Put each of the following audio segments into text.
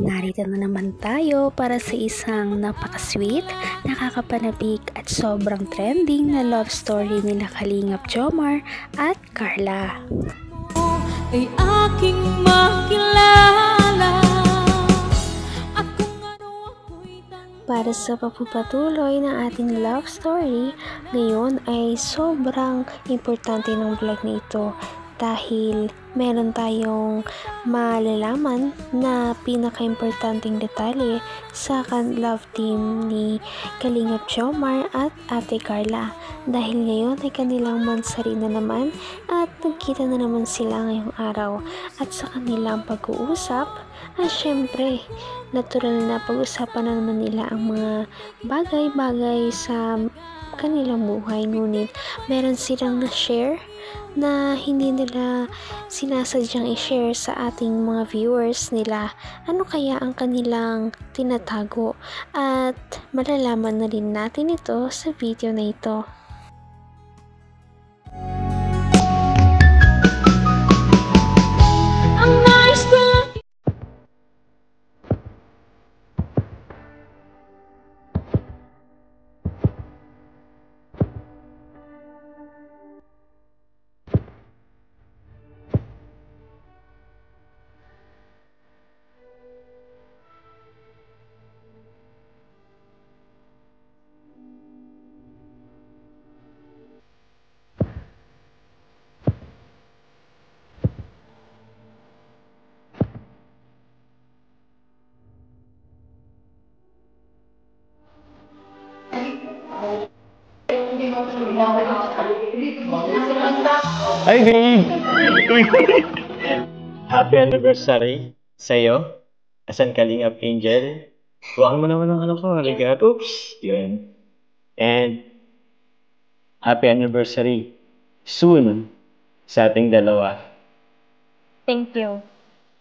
narito na naman tayo para sa isang napaka-sweet, nakakapanabik at sobrang trending na love story nila Kalingap Jomar at Carla. Ay aking makilala. Para sa pagpapatuloy ng ating love story, ngayon ay sobrang importante ng vlog na ito dahil meron tayong malalaman na pinaka-importanting detalye sa love team ni Kalingap Jomar at Ate Carla. Dahil ngayon ay kanilang mansari na naman at nagkita na naman sila ngayong araw at sa kanilang pag-uusap at syempre natural na pag-usapan na naman nila ang mga bagay-bagay sa kanilang buhay, ngunit meron silang na-share na hindi nila sinasadyang i-share sa ating mga viewers nila. Ano kaya ang kanilang tinatago? At malalaman na rin natin ito sa video na ito. Hi, babe! Happy anniversary sa'yo. Asan Kalingap Angel? Huwag mo naman ang ano ko, regard. Oops! Yun. And happy anniversary soon sa ating dalawa. Thank you.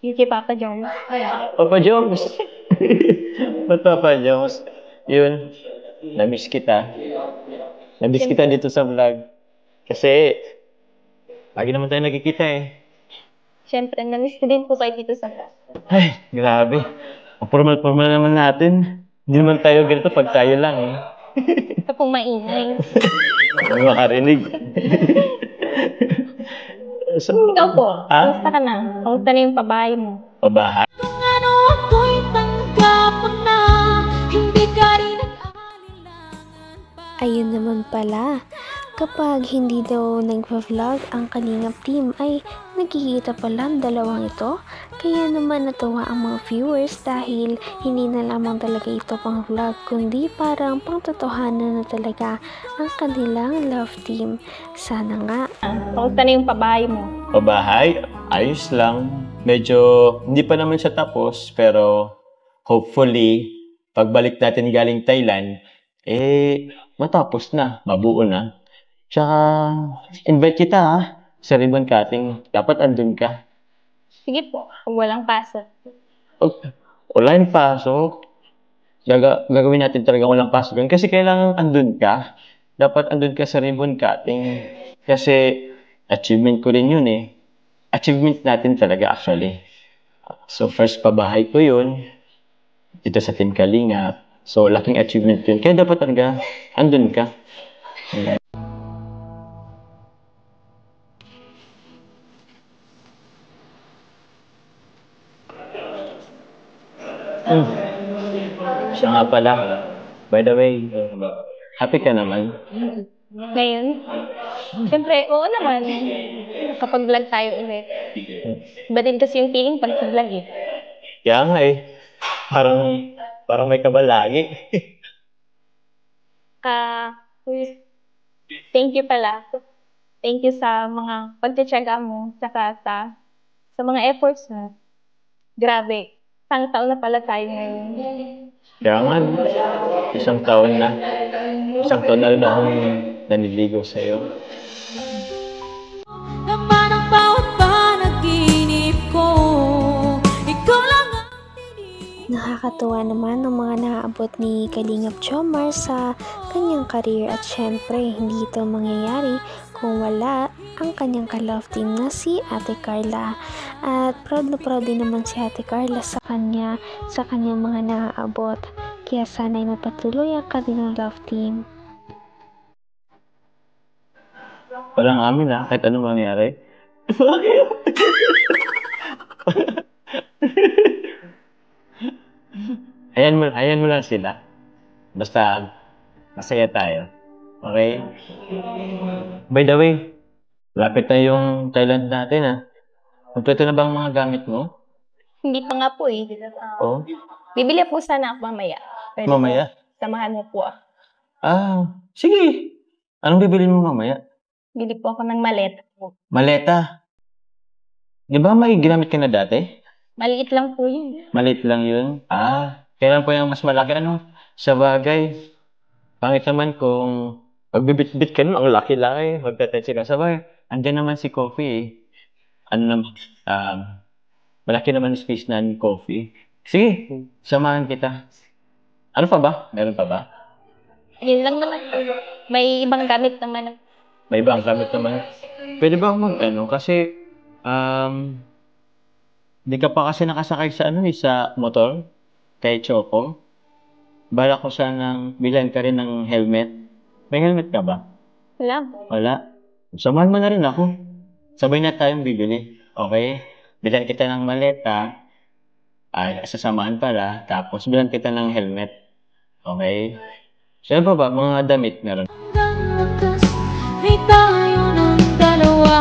Thank you, Papa Jones. Papa Jones! Ba't Papa Jones? Yun, na-miss kita. Na-miss kita dito sa vlog. Kasi lagi naman tayo nagkikita eh. Siyempre, na-miss ko din po kayo dito sa vlog. Ay, grabe. Ang formal-formal naman natin. Hindi naman tayo ganito pag tayo lang eh. Ito pong maingay. Hindi makarinig. So, Ikaw po, ha? kamusta ka na? Kamusta na yung pabahay mo? Pabahay? Kung ano ako'y tanggap mo na, hindi ka rin nag-aalilangan pa. Ayun naman pala, kapag hindi daw nagpa-vlog ang Kalingap team ay nagkikita pala ang dalawang ito. Kaya naman natuwa ang mga viewers dahil hindi na lamang talaga ito pang vlog kundi parang pangtotohanan na talaga ang kanilang love team. Sana nga. Kamusta na yung pabahay mo? Pabahay? Ayos lang. Medyo hindi pa naman siya tapos pero hopefully pagbalik natin galing Thailand matapos na, mabuo na. Tsaka invite kita ha sa ribbon cutting. Dapat andun ka. Sige po, kung walang pasok. Wala yung pasok. Gagawin natin talaga walang pasok yun. Kasi kailangan andun ka. Dapat andun ka sa ribbon cutting. Kasi achievement ko rin yun eh. Achievement natin talaga actually. So first pabahay ko yun. Dito sa Team Kalingap. So laking achievement yun. Kaya dapat talaga andun ka. Siya nga pala. By the way, happy ka naman? Ngayon? Siyempre, oo naman. Kapag vlog tayo ulit. Iba din kasi yung feeling pag vlog eh. Kaya nga eh. Parang may kaba lagi. Thank you pala. Thank you sa mga pagtitsaga mo, saka sa mga efforts mo. Grabe. Isang taon na pala tayo ngayon. Kaya nga, isang taon na. Isang taon na rin akong naniligaw sa'yo. Naman ang bawat panaginip ko, ikaw lang ang Nakakatuwa naman ang mga naaabot ni Kalingap Jomar sa kanyang career at syempre hindi ito mangyayari kung wala ang kanyang ka-love team na si Ate Carla. At proud na proud din naman si Ate Carla sa kanyang mga naaabot. Kaya sana'y magpatuloy ang kanilang love team. Walang amin kahit anong mangyari. Hayaan mo lang sila. Basta, masaya tayo. Okay? By the way, lapit na yung Thailand natin Kompleto na bang mga gamit mo? Hindi pa nga po eh. Oo. Bibili po sana ako mamaya. Pwede Mamaya? po, samahan mo po ako. Sige. Anong bibilin mo mamaya? Bili po ako ng maleta po. Maleta. Di ba may ginamit ka na dati? Maliit lang po yun. Maliit lang yun? Kailan po yung mas malaki? Sa bagay. Pangit naman kung pagbibit-bit ka nun, ang laki-laki. Magtatensi ka. Sabay, andyan naman si Coffee malaki naman yung space na ni Coffee. Sige, samahan kita. Ano pa ba? Meron pa ba? Yun lang naman. May ibang gamit naman. May ibang gamit naman. Pwede ba kasi di ka pa kasi nakasakay sa sa motor kay Choco. Balak ko sanang bilan ka rin ng helmet. May helmet ka ba? Wala. Samahan mo na rin ako. Sabay na tayong bibili. Okay? Bilan kita ng maleta. Sasamahan pala. Tapos bilan kita ng helmet. Okay? Saan pa ba? Mga damit meron. Hanggang wakas ay tayo ng dalawa.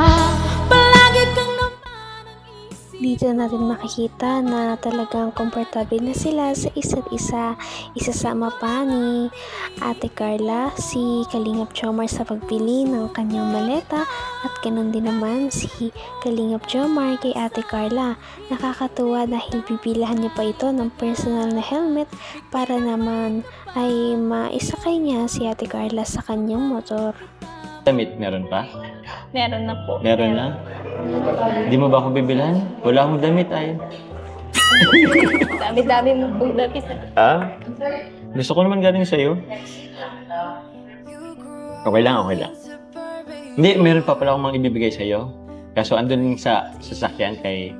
Palagi kang naman ang isip. Dito natin makikita na talagang komportable na sila sa isa't isa. Isasama pa ni Ate Carla si Kalingap Jomar sa pagbili ng kanyang maleta at ganun din naman si Kalingap Jomar kay Ate Carla. Nakakatuwa dahil bibilahan niya pa ito ng personal na helmet para naman ay maisakay niya si Ate Carla sa kanyang motor. Damit meron pa? Meron na po. Meron na? Di mo ba ako bibilhan? Wala akong damit Dami-dami mo po damit. Gusto ko naman galing sa'yo. Okay lang. Hindi, meron pa pala akong mga ibibigay sa'yo. Kaso andun sa sasakyan kay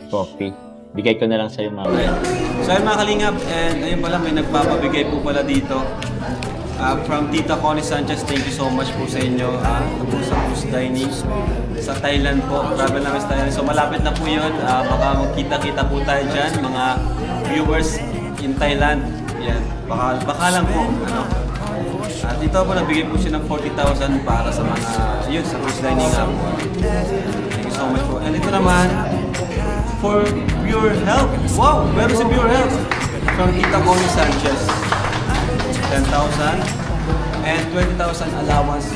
Coffee. Bigay ko na lang sa'yo mamaya. So ayun mga kalingap, and ayun pala may nagpapabigay po pala dito. From Tita Connie Sanchez, thank you so much po sa inyo. Ito po sa Cruise Dining sa Thailand po. Travel namin sa Thailand. So malapit na po yun. Baka magkita-kita po tayo dyan, mga viewers in Thailand. Yan. Baka lang po. At dito po nagbigay po siya ng 40,000 para sa mga yun sa Cruise Dining po. Thank you so much po. And ito naman, for Pure Health. Wow! Meron si Pure Health from Tita Connie Sanchez. 10,000 and 20,000 allowance.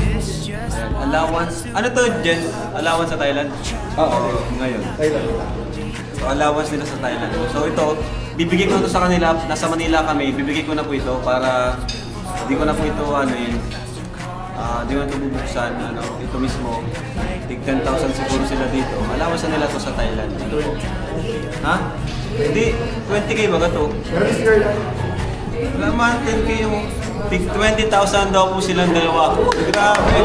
Allowance. Ano to, Jen? Allowance sa Thailand? Oo. Ngayon. So, allowance nila sa Thailand. So, ito, bibigay ko ito sa kanila. Nasa Manila kami. Bibigay ko na po ito para di ko na po ito, di ko na ito bubuksan. Ito mismo. Tig 10,000 siguro sila dito. Allowance na nila to sa Thailand. Ha? Hindi. 20K ba ka to? Wala man, 10K yung tig 20,000 daw po silang dalawa. Grabe!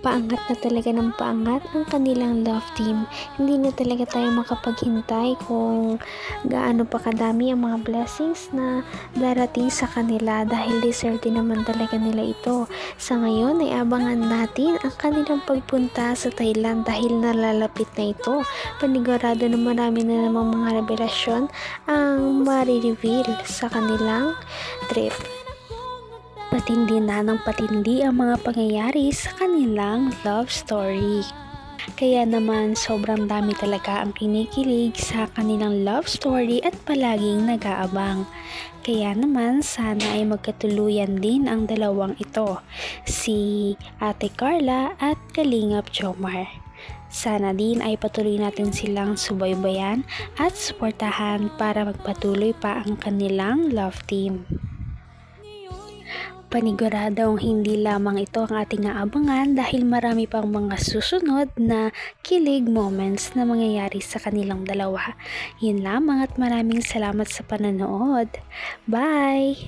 Paangat na talaga ng paangat ang kanilang love team. Hindi na talaga tayo makapaghintay kung gaano pa kadami ang mga blessings na darating sa kanila dahil deserve din naman talaga nila ito. Sa ngayon ay abangan natin ang kanilang pagpunta sa Thailand dahil nalalapit na ito. Panigurado na marami na namang mga revelasyon ang marireveal sa kanilang trip. Patindi na ng patindi ang mga pangyayari sa kanilang love story. Kaya naman sobrang dami talaga ang kinikilig sa kanilang love story at palaging nag-aabang. Kaya naman sana ay magkatuluyan din ang dalawang ito, si Ate Carla at Kalingap Jomar. Sana din ay patuloy natin silang subaybayan at suportahan para magpatuloy pa ang kanilang love team. Paniguradong hindi lamang ito ang ating aabangan dahil marami pang mga susunod na kilig moments na mangyayari sa kanilang dalawa. Yun lamang at maraming salamat sa panonood. Bye!